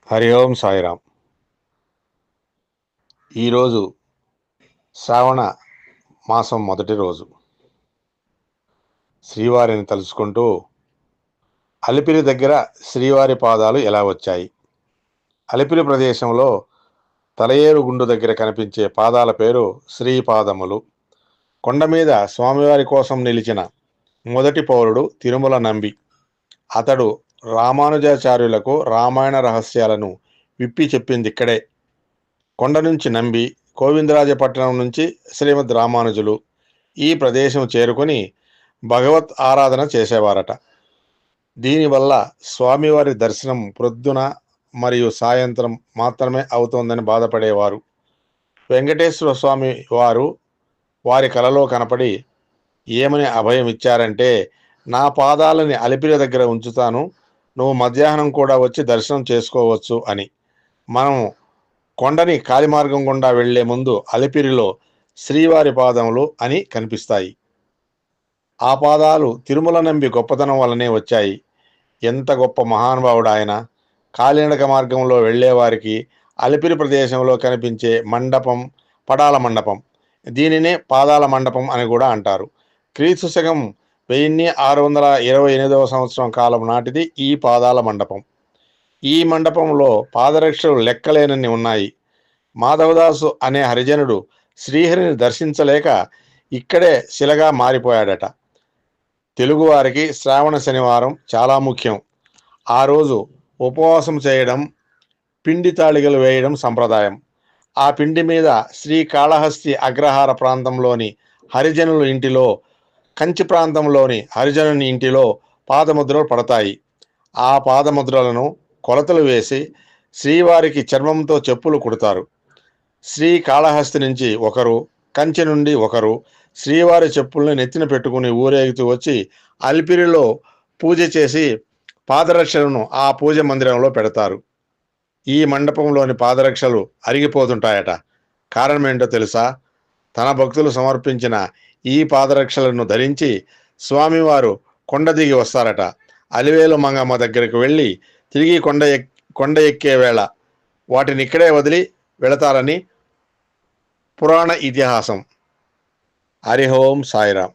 హరి ఓం సాయిరామ్. ఈరోజు శ్రావణ మాసం మొదటి రోజు. శ్రీవారిని తలుచుకుంటూ అలిపిరి దగ్గర శ్రీవారి పాదాలు ఎలా వచ్చాయి? అలిపిరి ప్రదేశంలో తలయేరు గుండు దగ్గర కనిపించే పాదాల పేరు శ్రీపాదములు. కొండ మీద స్వామివారి కోసం నిలిచిన మొదటి పౌరుడు తిరుమల నంబి. అతడు రామానుజాచార్యులకు రామాయణ రహస్యాలను విప్పి చెప్పింది ఇక్కడే. కొండ నుంచి నంబి, గోవిందరాజపట్నం నుంచి శ్రీమద్ రామానుజులు ఈ ప్రదేశం చేరుకొని భగవత్ ఆరాధన చేసేవారట. దీనివల్ల స్వామివారి దర్శనం ప్రొద్దున మరియు సాయంత్రం మాత్రమే అవుతోందని బాధపడేవారు. వెంకటేశ్వర స్వామి వారు వారి కలలో కనపడి ఏమని అభయం ఇచ్చారంటే, నా పాదాలని అలిపిరి దగ్గర ఉంచుతాను, నువ్వు మధ్యాహ్నం కూడా వచ్చి దర్శనం చేసుకోవచ్చు అని. మనం కొండని కాలిమార్గం గుండా వెళ్లే ముందు అలిపిరిలో శ్రీవారి పాదములు అని కనిపిస్తాయి. ఆ పాదాలు తిరుమల నంబి గొప్పతనం వల్లనే వచ్చాయి. ఎంత గొప్ప మహానుభావుడు ఆయన! కాలినడక మార్గంలో వెళ్లేవారికి అలిపిరి ప్రదేశంలో కనిపించే మండపం పడాల మండపం. దీనినే పాదాల మండపం అని కూడా అంటారు. క్రీస్తు శకం 1628వ సంవత్సరం కాలం నాటిది ఈ పాదాల మండపం. ఈ మండపంలో పాదరక్షలు లెక్కలేనన్ని ఉన్నాయి. మాధవదాసు అనే హరిజనుడు శ్రీహరిని దర్శించలేక ఇక్కడే శిలగా మారిపోయాడట. తెలుగువారికి శ్రావణ శనివారం చాలా ముఖ్యం. ఆ రోజు ఉపవాసం చేయడం, పిండి తాళిగలు వేయడం సంప్రదాయం. ఆ పిండి మీద శ్రీకాళహస్తి అగ్రహార ప్రాంతంలోని హరిజనుల ఇంటిలో, కంచి ప్రాంతంలోని హరిజనుని ఇంటిలో పాదముద్రలు పడతాయి. ఆ పాదముద్రలను కొలతలు వేసి శ్రీవారికి చర్మంతో చెప్పులు కుడతారు. శ్రీకాళహస్తి నుంచి ఒకరు, కంచి నుండి ఒకరు శ్రీవారి చెప్పుల్ని నెత్తిన పెట్టుకుని ఊరేగుతూ వచ్చి అలిపిరిలో పూజ చేసి పాదరక్షలను ఆ పూజ మందిరంలో పెడతారు. ఈ మండపంలోని పాదరక్షలు అరిగిపోతుంటాయట. కారణం ఏంటో తెలుసా? తన భక్తులు సమర్పించిన ఈ పాదరక్షలను ధరించి స్వామివారు కొండ దిగి వస్తారట. అలివేలు మంగమ్మ దగ్గరికి వెళ్ళి తిరిగి కొండ ఎక్కే వేళ వాటిని ఇక్కడే వదిలి వెళతారని పురాణ ఇతిహాసం. హరి ఓం సాయిరామ్.